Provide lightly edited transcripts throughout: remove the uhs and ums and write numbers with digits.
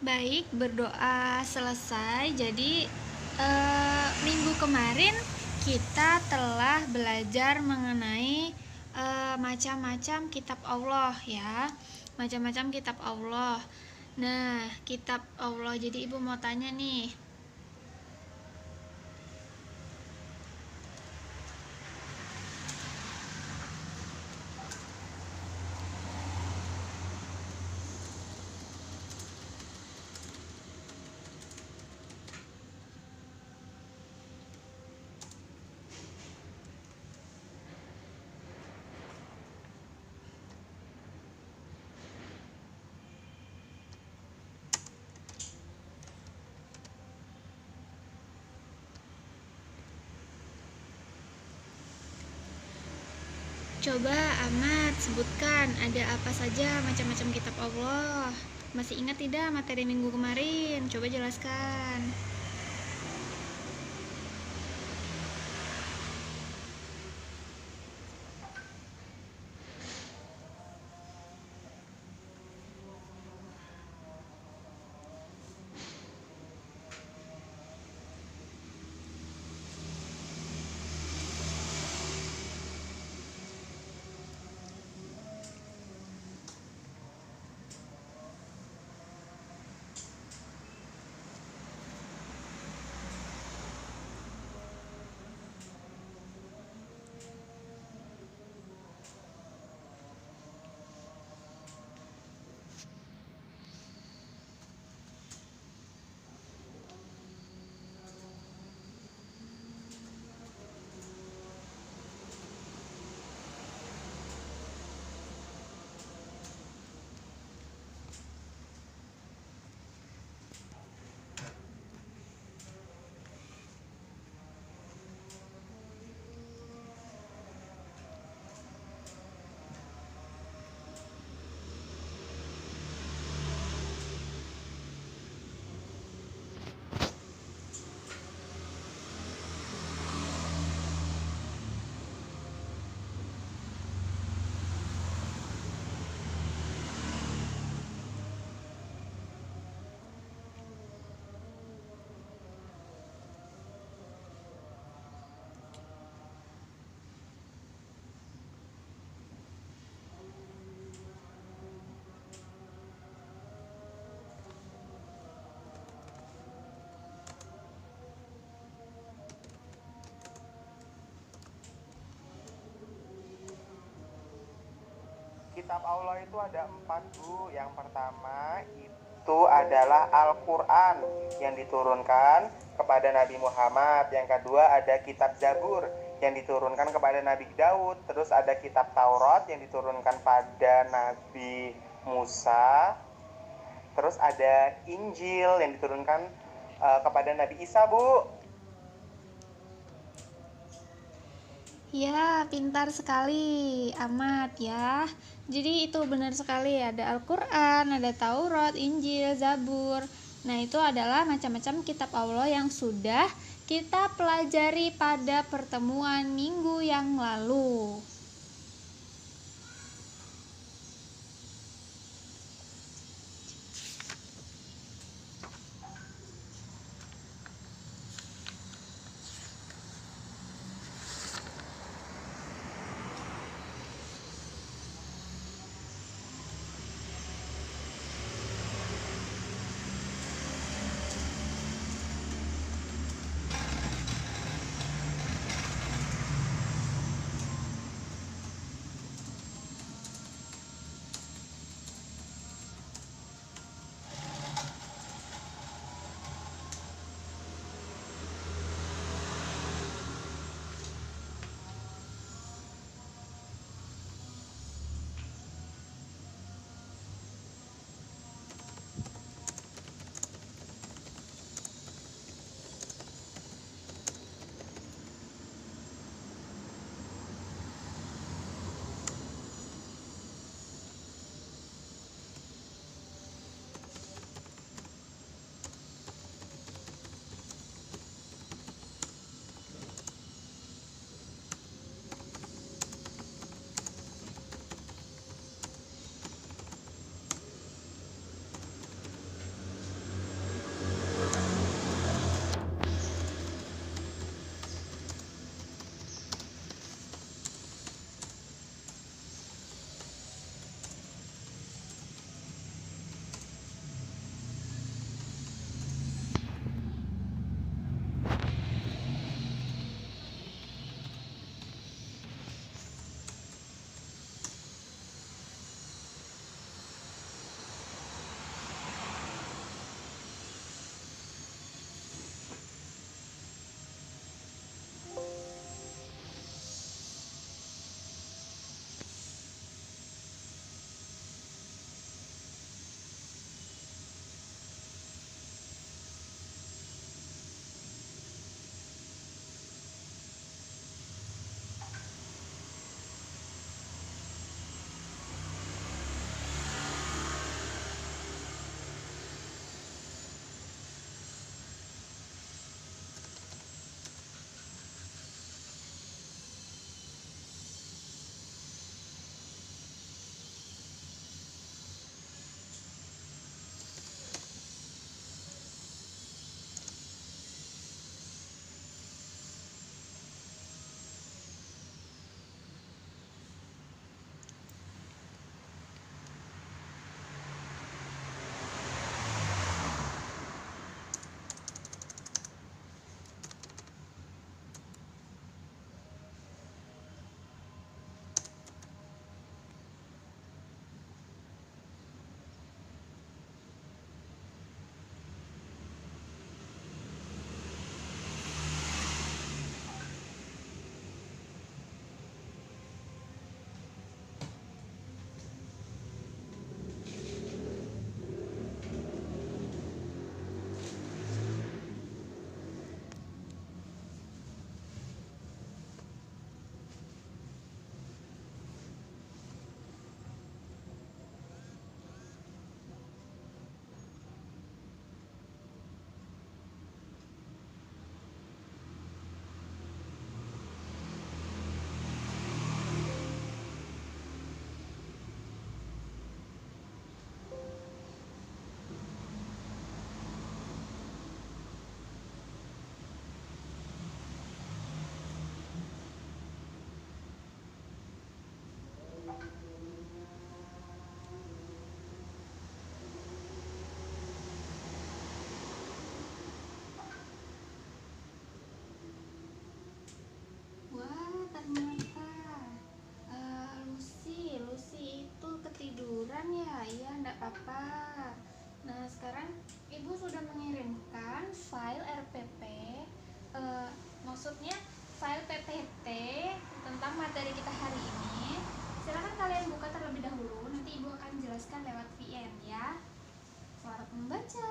Baik, berdoa selesai. Jadi minggu kemarin kita telah belajar mengenai macam-macam kitab Allah ya. Macam-macam kitab Allah. Nah, kitab Allah. Jadi Ibu mau tanya nih. Coba Ahmad sebutkan ada apa saja macam-macam kitab Allah. Masih ingat tidak materi minggu kemarin? Coba jelaskan. Kitab Allah itu ada 4, Bu. Yang pertama itu adalah Al-Quran yang diturunkan kepada Nabi Muhammad. Yang kedua ada kitab Zabur yang diturunkan kepada Nabi Daud. Terus ada kitab Taurat yang diturunkan pada Nabi Musa. Terus ada Injil yang diturunkan kepada Nabi Isa, Bu. Ya, pintar sekali, Ahmad ya. Jadi itu benar sekali, ada Al-Quran, ada Taurat, Injil, Zabur. Nah, itu adalah macam-macam kitab Allah yang sudah kita pelajari pada pertemuan minggu yang lalu. file RPP, maksudnya file PPT tentang materi kita hari ini. Silahkan kalian buka terlebih dahulu, nanti Ibu akan jelaskan lewat VN ya. Selamat membaca.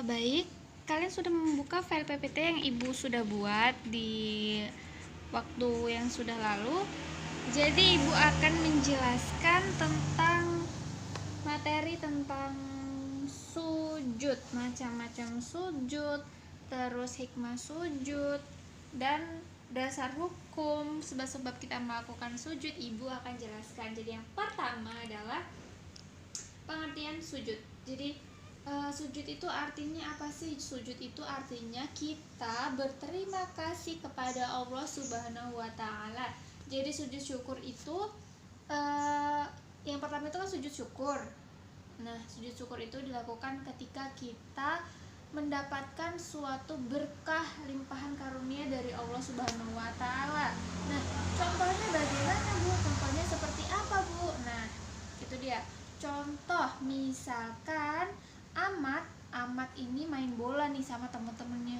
Baik, kalian sudah membuka file PPT yang Ibu sudah buat di waktu yang sudah lalu. Jadi Ibu akan menjelaskan tentang materi tentang sujud, macam-macam sujud, terus hikmah sujud, dan dasar hukum, sebab-sebab kita melakukan sujud. Ibu akan jelaskan. Jadi yang pertama adalah pengertian sujud. Jadi sujud itu artinya apa sih? Sujud itu artinya kita berterima kasih kepada Allah Subhanahu wa Ta'ala. Jadi sujud syukur itu yang pertama itu kan sujud syukur. Nah, sujud syukur itu dilakukan ketika kita mendapatkan suatu berkah limpahan karunia dari Allah Subhanahu wa Ta'ala. Nah, contohnya bagaimana, Bu? Contohnya seperti apa, Bu? Nah, itu dia. Contoh misalkan Amat ini main bola nih sama temen-temennya,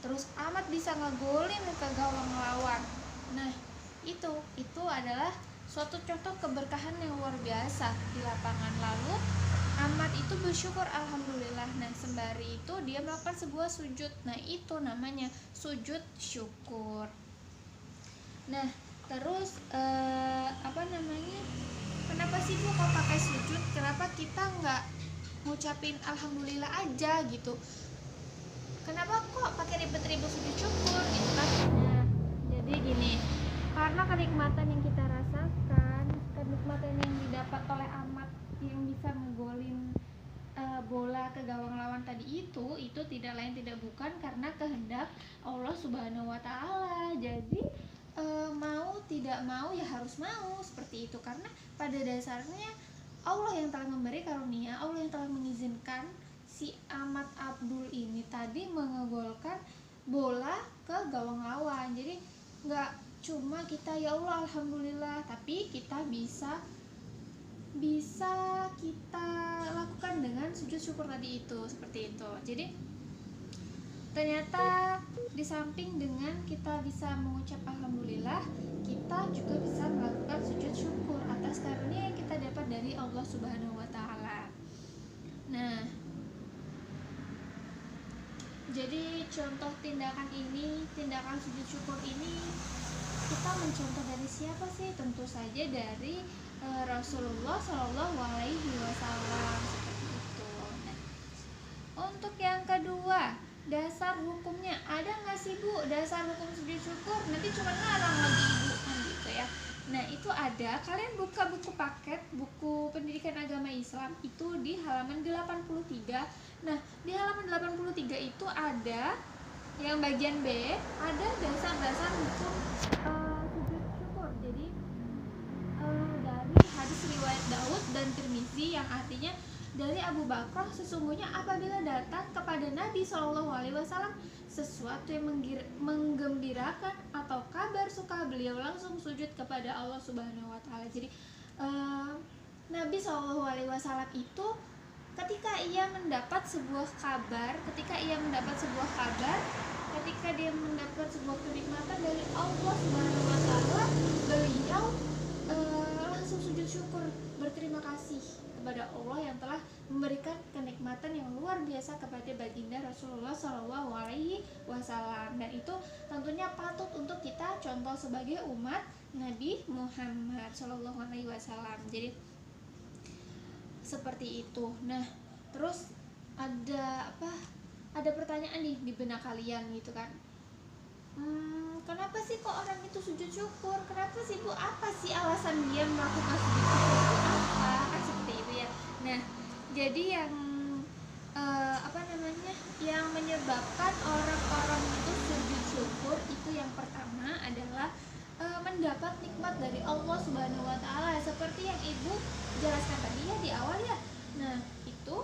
terus Amat bisa ngegolin ke gawang lawan. Nah, itu adalah suatu contoh keberkahan yang luar biasa di lapangan. Lalu Amat itu bersyukur, alhamdulillah. Nah, sembari itu dia melakukan sebuah sujud. Nah, itu namanya sujud syukur. Nah, terus kenapa sih, Bu, kalau pakai sujud? Kenapa kita nggak ngucapin alhamdulillah aja gitu? Kenapa kok pakai ribet-ribet sujud syukur gitu kan? Nah, jadi gini, karena kenikmatan yang kita rasakan, kenikmatan yang didapat oleh Amat yang bisa menggolin bola ke gawang lawan tadi itu tidak lain tidak bukan karena kehendak Allah Subhanahu wa Ta'ala. Jadi mau tidak mau ya harus mau seperti itu, karena pada dasarnya Allah yang telah memberi karunia, Allah yang telah mengizinkan si Amat Abdul ini tadi mengegolkan bola ke gawang lawan. Jadi nggak cuma kita ya Allah alhamdulillah, tapi kita bisa kita lakukan dengan sujud syukur tadi itu, seperti itu. Jadi ternyata di samping dengan kita bisa mengucap alhamdulillah, kita juga bisa melakukan sujud syukur atas karunia yang kita dapat dari Allah Subhanahu wa Ta'ala. Nah, Jadi contoh tindakan ini, tindakan sujud syukur ini kita mencontoh dari siapa sih? Tentu saja dari Rasulullah Shallallahu Alaihi Wasallam, seperti itu. Nah, untuk yang kedua, dasar hukumnya ada nggak sih Bu? Dasar hukum sujud syukur? Nanti cuma ngarang lagi Ibu kan gitu ya. Nah itu ada, kalian buka buku paket, buku pendidikan agama Islam itu di halaman 83. Nah di halaman 83 itu ada yang bagian B, ada dasar-dasar hukum sujud syukur. Jadi dari hadis riwayat Daud dan Tirmizi yang artinya dari Abu Bakar, sesungguhnya apabila datang kepada Nabi SAW sesuatu yang menggembirakan atau kabar suka, beliau langsung sujud kepada Allah Subhanahu Wa Taala. Jadi Nabi SAW itu ketika ia mendapat sebuah kabar, ketika dia mendapat sebuah kenikmatan dari Allah Subhanahu Wa Taala, beliau langsung sujud syukur, berterima kasih kepada Allah yang telah memberikan kenikmatan yang luar biasa kepada baginda Rasulullah Shallallahu Alaihi Wasallam. Dan itu tentunya patut untuk kita contoh sebagai umat Nabi Muhammad Shallallahu Alaihi Wasallam. Jadi seperti itu. Nah, terus ada pertanyaan nih di benak kalian gitu kan. Kenapa sih kok orang itu sujud syukur? Kenapa sih Bu? Apa sih alasan dia melakukan sujud syukur? Apa? Kan seperti itu ya. Nah, jadi yang yang menyebabkan orang-orang itu sujud syukur itu yang pertama adalah mendapat nikmat dari Allah Subhanahu Wa Taala, seperti yang Ibu jelaskan tadi ya di awal ya. Nah, itu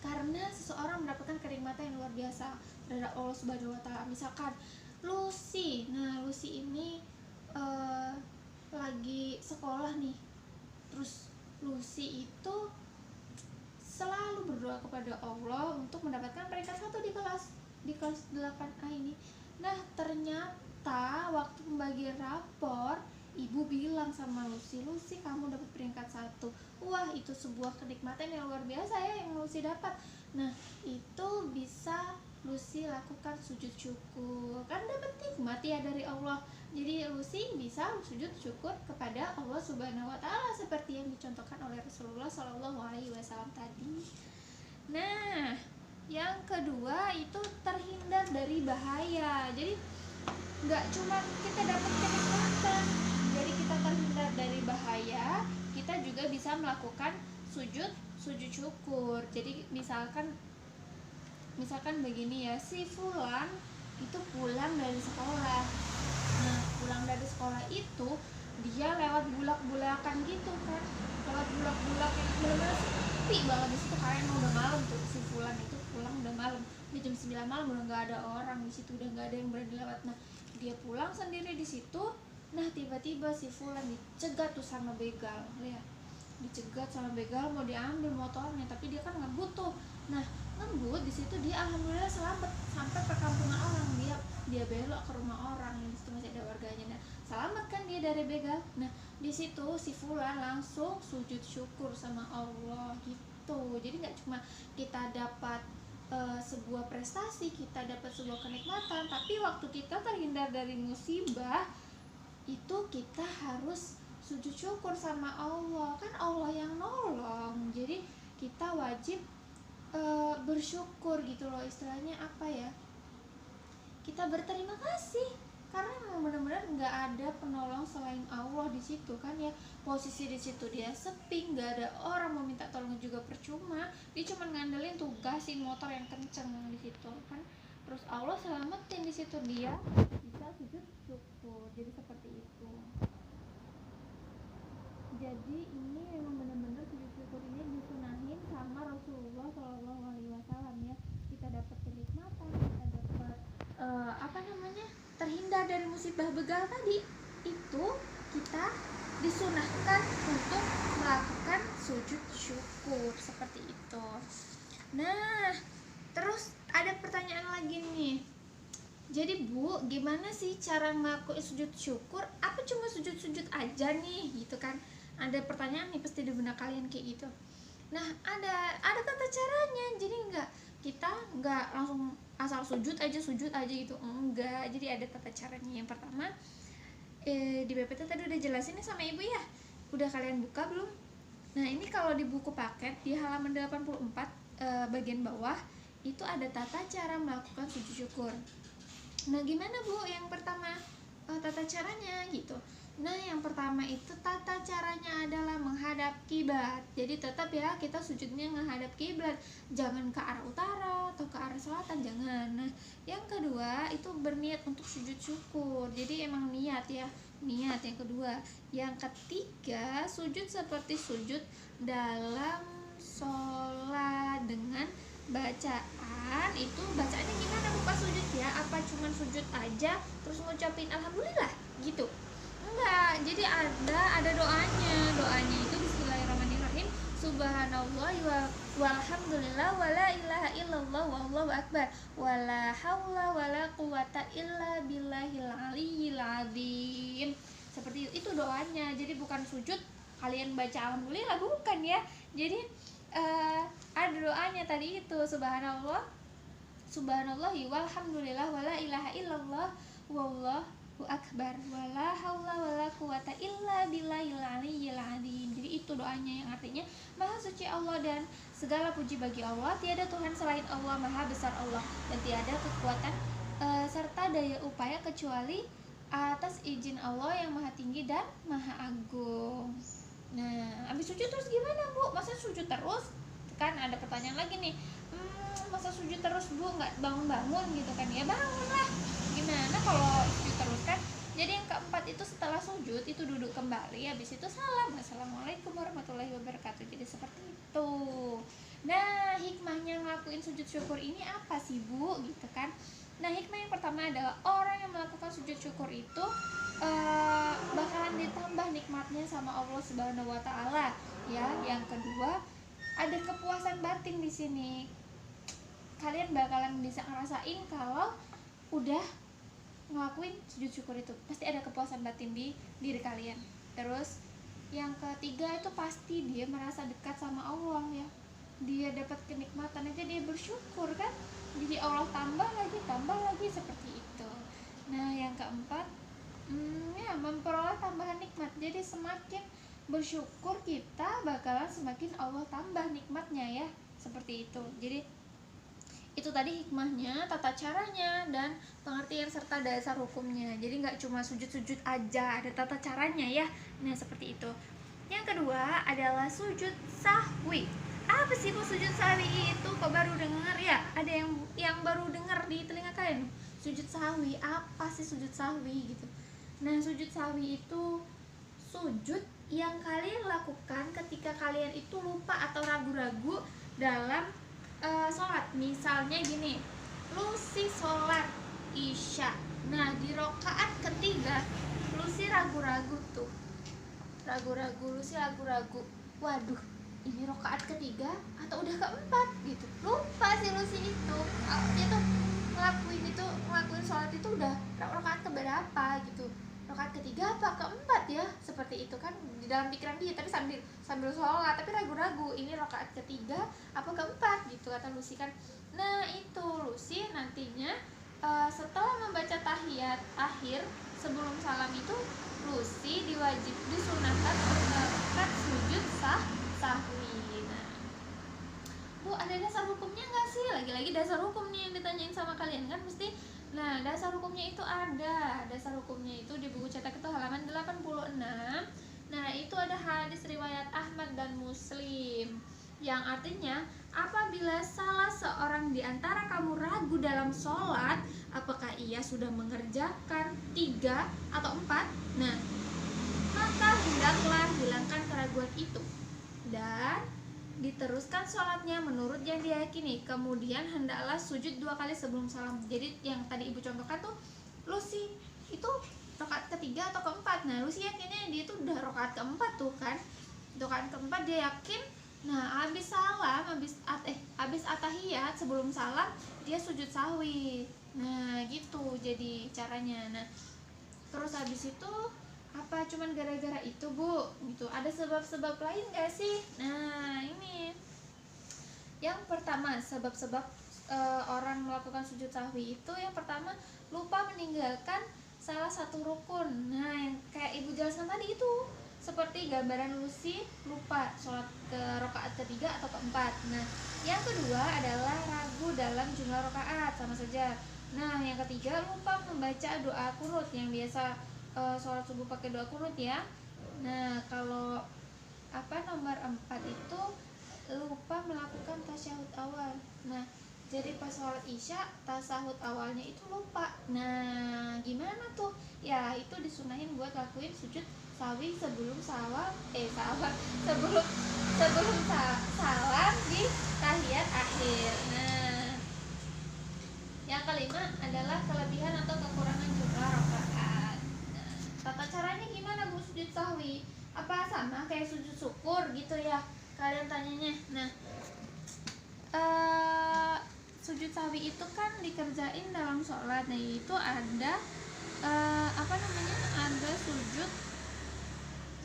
karena seseorang mendapatkan kenikmatan yang luar biasa dari Allah Subhanahu Wa Taala. Misalkan Lucy, nah Lucy ini lagi sekolah nih, terus Lucy itu selalu berdoa kepada Allah untuk mendapatkan peringkat 1 di kelas 8A ini. Nah ternyata waktu pembagian rapor, ibu bilang sama Lucy, kamu dapat peringkat 1. Wah, itu sebuah kenikmatan yang luar biasa ya yang Lucy dapat. Nah itu bisa Lucy lakukan sujud syukur, kan dapat nikmat ya dari Allah. Jadi Lucy bisa sujud syukur kepada Allah Subhanahu Wa Taala seperti yang dicontohkan oleh Rasulullah Shallallahu Alaihi Wasallam tadi. Nah, yang kedua itu terhindar dari bahaya. Jadi nggak cuma kita dapat kenikmatan, jadi kita terhindar dari bahaya, kita juga bisa melakukan sujud syukur. Jadi misalkan begini ya, si Fulan itu pulang dari sekolah. Nah pulang dari sekolah itu dia lewat bulak-bulakan gitu kan, lewat bulak-bulak yang benar-benar sepi banget di situ karena udah malam tuh. Si Fulan itu pulang udah malam, di jam 9 malam udah nggak ada orang di situ, udah nggak ada yang berani lewat. Nah dia pulang sendiri di situ. Nah tiba-tiba si Fulan dicegat tuh sama begal, lihat, dicegat sama begal, mau diambil motornya tapi dia kan ngebut tuh. Nah ngebut di situ dia alhamdulillah selamat sampai perkampungan orang. Dia belok ke rumah orang yang disitu masih ada warganya. Nah selamat kan dia dari begal. Nah di situ si Fulan langsung sujud syukur sama Allah gitu. Jadi nggak cuma kita dapat sebuah prestasi, kita dapat sebuah kenikmatan, tapi waktu kita terhindar dari musibah itu kita harus sujud syukur sama Allah, kan Allah yang nolong. Jadi kita wajib bersyukur gitu loh, istilahnya apa ya, kita berterima kasih karena memang benar-benar nggak ada penolong selain Allah di situ kan ya. Posisi di situ dia sepi, nggak ada orang mau minta tolong juga percuma, dia cuma ngandelin tuh gasin motor yang kenceng di situ kan. Terus Allah selamatin di situ, dia bisa sujud syukur. Jadi seperti itu. Jadi ini memang benar-benar sujud syukur ini disunahin sama Rasulullah Shallallahu Alaihi Wasallam ya. Kita dapat kenikmatan, kita dapat terhindar dari musibah begal tadi, itu kita disunahkan untuk melakukan sujud syukur seperti itu. Nah, terus ada pertanyaan lagi nih. Jadi Bu, gimana sih cara ngelakuin sujud syukur? Apa cuma sujud-sujud aja nih gitu kan? Ada pertanyaan nih pasti di benak kalian kayak gitu. Nah, ada tata caranya. Jadi kita nggak langsung asal sujud aja gitu, enggak. Jadi ada tata caranya. Yang pertama, di PPT tadi udah jelasin nih sama ibu ya, udah kalian buka belum? Nah ini kalau di buku paket di halaman 84 bagian bawah itu ada tata cara melakukan sujud syukur. Nah gimana Bu yang pertama tata caranya gitu? Nah yang pertama itu tata caranya adalah menghadap kiblat. Jadi tetap ya kita sujudnya menghadap kiblat, jangan ke arah utara atau ke arah selatan, jangan. Nah yang kedua itu berniat untuk sujud syukur. Jadi emang niat ya, niat yang kedua. Yang ketiga sujud seperti sujud dalam sholat dengan bacaan. Itu bacaannya gimana buka sujud ya? Apa cuman sujud aja terus ngucapin alhamdulillah gitu? Enggak, jadi ada doanya. Doanya itu bismillahirrahmanirrahim, subhanallah walhamdulillah wala ilaha illallah wallahu akbar wala haula wala quwata illa billahil aliyyil azim. Seperti itu doanya. Jadi bukan sujud kalian baca alhamdulillah, bukan ya. Jadi ada doanya tadi itu, subhanallah walhamdulillah wala ilaha illallah wallahu akbar wala haula wala quwata illa billahil aliyyil azim. Jadi itu doanya yang artinya maha suci Allah dan segala puji bagi Allah, tiada Tuhan selain Allah, maha besar Allah dan tiada kekuatan serta daya upaya kecuali atas izin Allah yang maha tinggi dan maha agung. Nah habis sujud terus gimana Bu? Masa sujud terus? Kan ada pertanyaan lagi nih, masa sujud terus Bu, nggak bangun-bangun gitu kan? Ya bangun lah, gimana kalau sujud terus kan? Jadi yang keempat itu setelah sujud itu duduk kembali, habis itu salam, assalamualaikum warahmatullahi wabarakatuh. Jadi seperti itu. Nah hikmahnya ngelakuin sujud syukur ini apa sih Bu gitu kan? Nah hikmah yang pertama adalah orang yang melakukan sujud syukur itu bakalan ditambah nikmatnya sama Allah Subhanahu wa taala ya. Yang kedua ada kepuasan batin di sini. Kalian bakalan bisa ngerasain kalau udah ngelakuin sujud syukur itu, pasti ada kepuasan batin di diri kalian. Terus yang ketiga itu pasti dia merasa dekat sama Allah ya. Dia dapat kenikmatan aja dia bersyukur kan. Jadi Allah tambah lagi seperti itu. Nah yang keempat ya memperoleh tambahan nikmat. Jadi semakin bersyukur kita bakalan semakin Allah tambah nikmatnya ya, seperti itu. Jadi itu tadi hikmahnya, tata caranya, dan pengertian serta dasar hukumnya. Jadi nggak cuma sujud-sujud aja, ada tata caranya ya. Nah seperti itu. Yang kedua adalah sujud sahwi. Apa sih Bu sujud sahwi itu? Kok baru dengar ya? Ada yang baru dengar di telinga kalian? Sujud sahwi, apa sih sujud sahwi gitu? Nah sujud sahwi itu sujud yang kalian lakukan ketika kalian itu lupa atau ragu-ragu dalam sholat. Misalnya gini, lu sih sholat isya, nah di rokaat ketiga lu sih ragu-ragu tuh, lu sih ragu-ragu, waduh ini rokaat ketiga atau udah keempat gitu, lupa sih lu sih itu ngelakuin sholat itu udah rokaat keberapa gitu, rokaat ketiga apa keempat ya, seperti itu kan di dalam pikiran dia, tapi sambil sholat tapi ragu-ragu ini rokaat ketiga apa keempat gitu kata Lucy kan. Nah itu Lucy nantinya setelah membaca tahiyat akhir sebelum salam itu Lucy disunahkan untuk melakukan sujud sahwi. Nah Bu ada dasar hukumnya nggak sih? Lagi-lagi dasar hukum nih yang ditanyain sama kalian kan mesti. Nah dasar hukumnya itu ada, dasar hukumnya itu di buku cetak itu halaman 86. Nah itu ada hadis riwayat Ahmad dan Muslim yang artinya apabila salah seorang di antara kamu ragu dalam sholat apakah ia sudah mengerjakan 3 atau 4, nah maka hendaklah hilangkan keraguan itu dan diteruskan sholatnya menurut yang diyakini. Kemudian hendaklah sujud 2 kali sebelum salam. Jadi yang tadi ibu contohkan tuh Lucy itu rakaat ketiga atau keempat. Nah Lucy yakinnya dia itu udah rakaat keempat tuh kan, rakaat keempat dia yakin. Nah habis salam, habis atahiyat sebelum salam dia sujud sahwi. Nah gitu jadi caranya. Nah terus habis itu apa cuman gara-gara itu Bu gitu, ada sebab-sebab lain gak sih? Nah ini yang pertama sebab-sebab orang melakukan sujud sahwi itu yang pertama lupa meninggalkan salah satu rukun. Nah, yang kayak ibu jelaskan tadi itu seperti gambaran Lucy lupa sholat ke rakaat ketiga atau keempat. Nah, yang kedua adalah ragu dalam jumlah rakaat, sama saja. Nah, yang ketiga lupa membaca doa kunut yang biasa sholat subuh pakai doa kunut ya. Nah, kalau nomor 4 itu lupa melakukan tasyahud awal. Nah, jadi pas sholat isya tasahud awalnya itu lupa. Nah, gimana tuh? Ya, itu disunahin buat lakuin sujud sawi sebelum salam salam di tahiyat akhir. Nah, yang kelima adalah kelebihan atau kekurangan jumlah rakaat. Nah, tata caranya gimana Bu sujud sahwi? Apa sama kayak sujud syukur gitu ya? Kalian tanyanya. Nah, sujud sahwi itu kan dikerjain dalam sholat. Nah, itu ada ada sujud,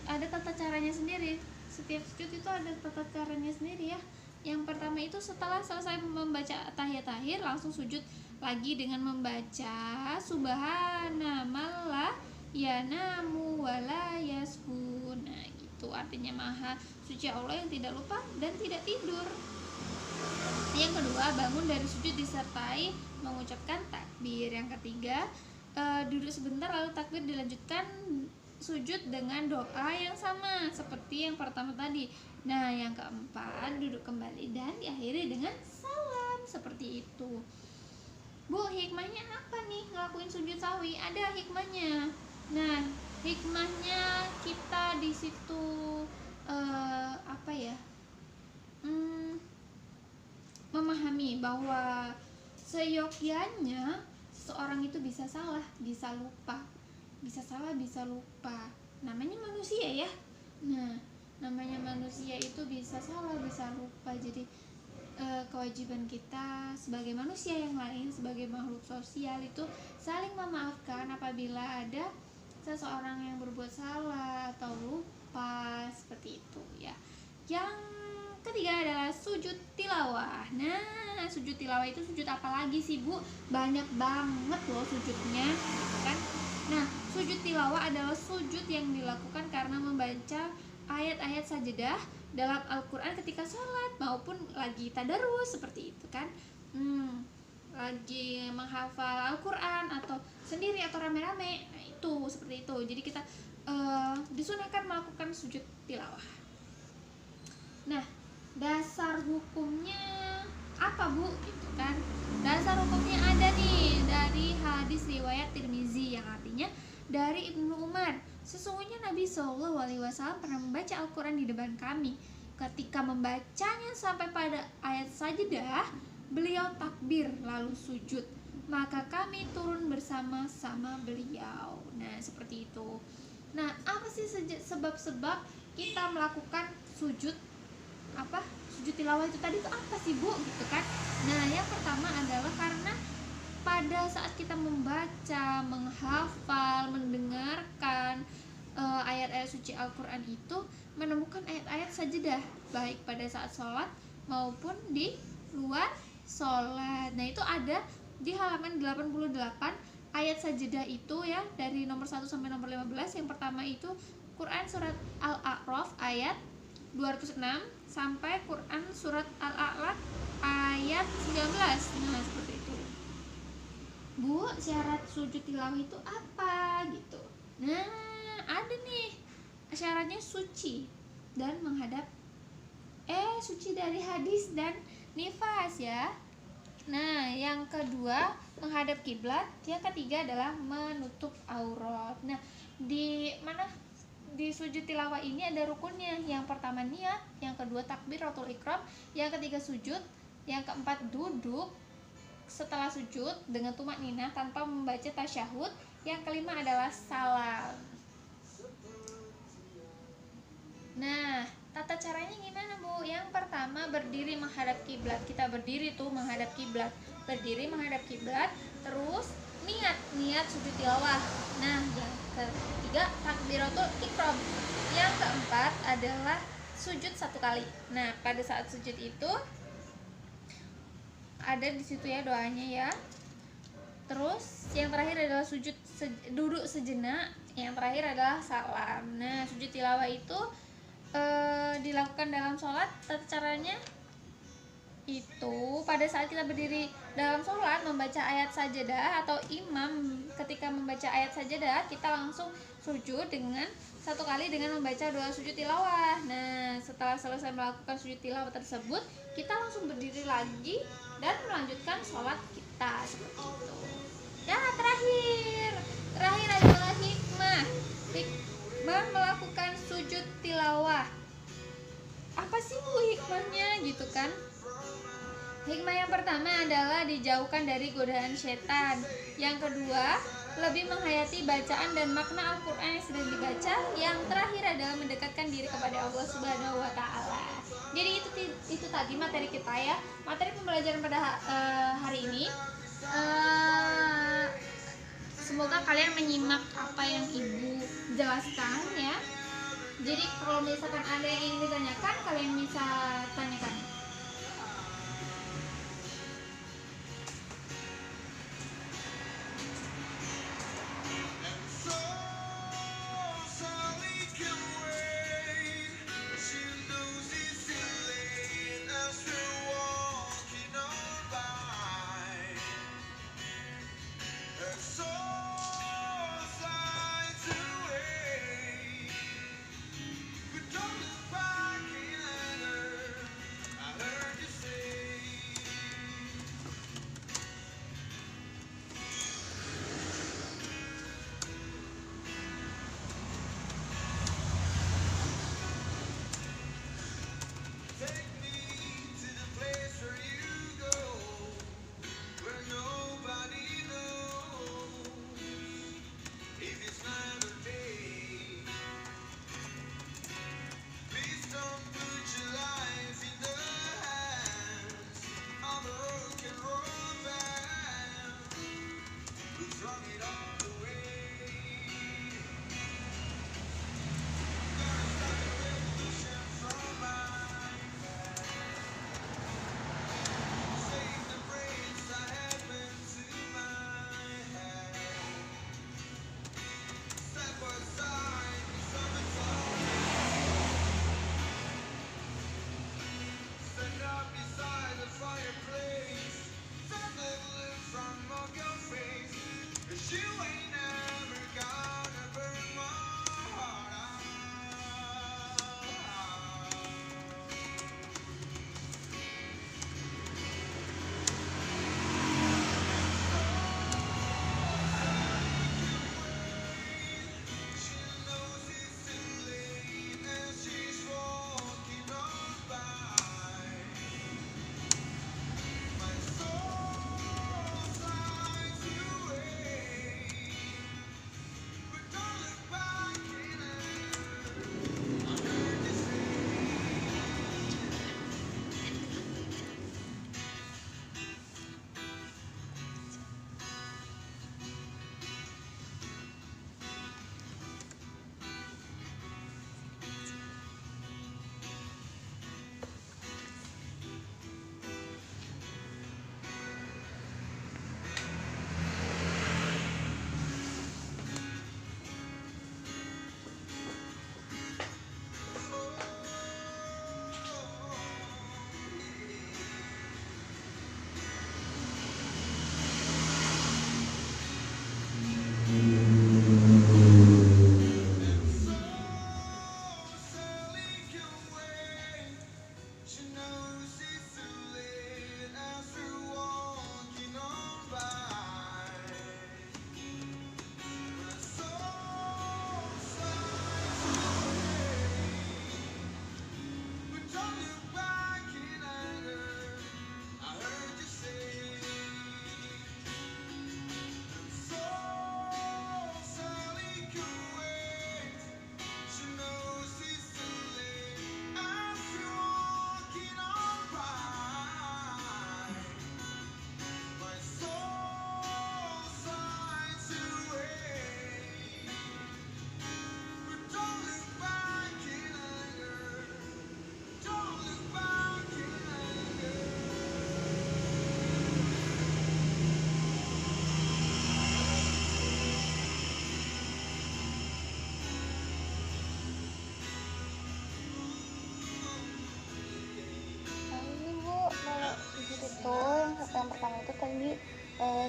ada tata caranya sendiri. Setiap sujud itu ada tata caranya sendiri ya. Yang pertama itu setelah selesai membaca tahiyat akhir langsung sujud lagi dengan membaca subhanamallah yanamu wala yashu. Nah, gitu artinya maha suci Allah yang tidak lupa dan tidak tidur. Yang kedua, bangun dari sujud disertai mengucapkan takbir. Yang ketiga, duduk sebentar lalu takbir, dilanjutkan sujud dengan doa yang sama seperti yang pertama tadi. Nah, yang keempat, duduk kembali dan diakhiri dengan salam seperti itu. Bu, hikmahnya apa nih ngelakuin sujud sahwi? Ada hikmahnya. Nah, hikmahnya kita di situ memahami bahwa seyogyanya seorang itu bisa salah, bisa lupa, bisa salah, bisa lupa. Namanya manusia ya. Nah, namanya manusia itu bisa salah, bisa lupa. Jadi kewajiban kita sebagai manusia yang lain, sebagai makhluk sosial itu saling memaafkan apabila ada seseorang yang berbuat salah atau lupa seperti itu ya. Yang ketiga adalah sujud tilawah. Nah, sujud tilawah itu sujud apa lagi sih Bu? Banyak banget loh sujudnya kan. Nah, sujud tilawah adalah sujud yang dilakukan karena membaca ayat-ayat sajadah dalam Al-Quran ketika sholat maupun lagi tadarus seperti itu kan. Lagi menghafal Al-Quran atau sendiri atau rame-rame. Nah, itu seperti itu. Jadi kita disunahkan melakukan sujud tilawah. Nah, dasar hukumnya apa Bu? Gitu kan. Dasar hukumnya ada nih dari hadis riwayat Tirmizi yang artinya dari Ibnu Umar. Sesungguhnya Nabi SAW pernah membaca Al-Quran di depan kami. Ketika membacanya sampai pada ayat sajadah, beliau takbir lalu sujud. Maka kami turun bersama-sama beliau. Nah, seperti itu. Nah, apa sih sebab-sebab kita melakukan sujud sujud tilawah itu tadi itu apa sih Bu? Gitu kan. Nah, yang pertama adalah karena pada saat kita membaca, menghafal, mendengarkan ayat-ayat suci Al-Quran itu menemukan ayat-ayat sajadah baik pada saat sholat maupun di luar sholat. Nah, itu ada di halaman 88 ayat sajadah itu ya, dari nomor 1 sampai nomor 15. Yang pertama itu Quran surat Al-A'raf ayat 206 sampai Quran surat Al-A'la ayat 19. Nah, seperti itu. Bu, syarat sujud tilawah itu apa gitu? Nah, ada nih syaratnya suci dan menghadap suci dari hadis dan nifas ya. Nah, yang kedua menghadap kiblat, yang ketiga adalah menutup aurat. Nah, di sujud tilawah ini ada rukunnya. Yang pertama niat, yang kedua takbiratul ihram, yang ketiga sujud, yang keempat duduk setelah sujud dengan tumakninah tanpa membaca tasyahud, yang kelima adalah salam. Nah, tata caranya gimana Bu? Yang pertama berdiri menghadap kiblat. Kita berdiri tuh menghadap kiblat. Berdiri menghadap kiblat, terus niat sujud tilawah. Nah, yang ketiga takbiratul ihram. Yang keempat adalah sujud 1 kali. Nah, pada saat sujud itu ada di situ ya doanya ya. Terus yang terakhir adalah duduk sejenak, yang terakhir adalah salam. Nah, sujud tilawah itu dilakukan dalam sholat. Tata caranya itu pada saat kita berdiri dalam sholat membaca ayat sajadah, atau imam ketika membaca ayat sajadah kita langsung sujud dengan satu kali dengan membaca doa sujud tilawah. Nah, setelah selesai melakukan sujud tilawah tersebut, kita langsung berdiri lagi dan melanjutkan sholat kita seperti itu. Ya, terakhir adalah hikmah melakukan sujud tilawah. Apa sih Bu hikmahnya gitu kan? Hikmah yang pertama adalah dijauhkan dari godaan setan. Yang kedua, lebih menghayati bacaan dan makna Al-Quran yang sedang dibaca. Yang terakhir adalah mendekatkan diri kepada Allah Subhanahu wa Ta'ala. Jadi itu tadi materi kita ya. Materi pembelajaran pada hari ini. Semoga kalian menyimak apa yang Ibu jelaskan ya. Jadi kalau misalkan ada yang ingin ditanyakan, kalian bisa tanyakan.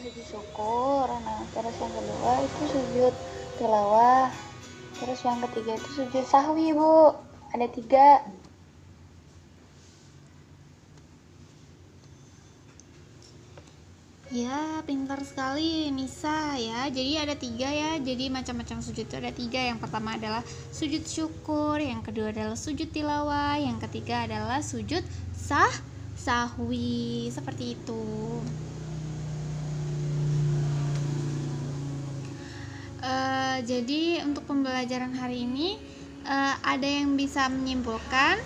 sujud syukur. Nah, terus yang kedua itu sujud tilawah. Terus yang ketiga itu sujud sahwi, Bu. Ada 3. Ya, pintar sekali Nisa ya. Jadi ada 3 ya. Jadi macam-macam sujud itu ada 3. Yang pertama adalah sujud syukur, yang kedua adalah sujud tilawah, yang ketiga adalah sujud sahwi. Seperti itu. Jadi untuk pembelajaran hari ini ada yang bisa menyimpulkan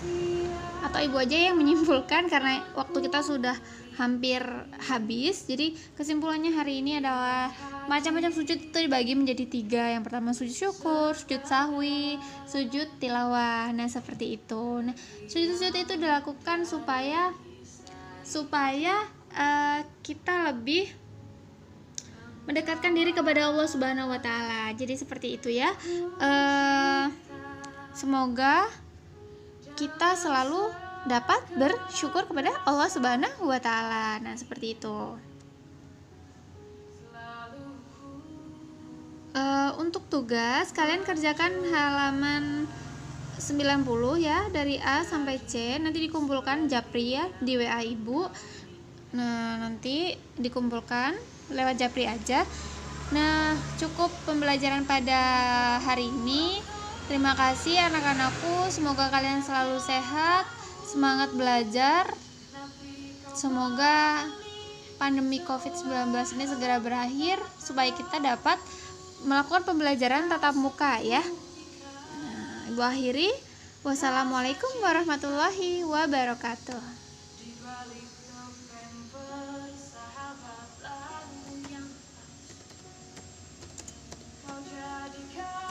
atau ibu aja yang menyimpulkan karena waktu kita sudah hampir habis. Jadi kesimpulannya hari ini adalah macam-macam sujud itu dibagi menjadi 3. Yang pertama sujud syukur, sujud sahwi, sujud tilawah. Nah seperti itu. Nah sujud-sujud itu dilakukan supaya kita lebih mendekatkan diri kepada Allah Subhanahu wa taala. Jadi seperti itu ya. Semoga kita selalu dapat bersyukur kepada Allah Subhanahu wa taala. Nah, seperti itu. Untuk tugas kalian kerjakan halaman 90 ya, dari A sampai C. Nanti dikumpulkan Japri ya di WA Ibu. Nah, nanti dikumpulkan lewat Japri aja. Nah, cukup pembelajaran pada hari ini. Terima kasih anak-anakku. Semoga kalian selalu sehat, semangat belajar. Semoga pandemi COVID-19 ini segera berakhir supaya kita dapat melakukan pembelajaran tatap muka ya. Nah, Ibu akhiri. Wassalamualaikum warahmatullahi wabarakatuh. Jadikan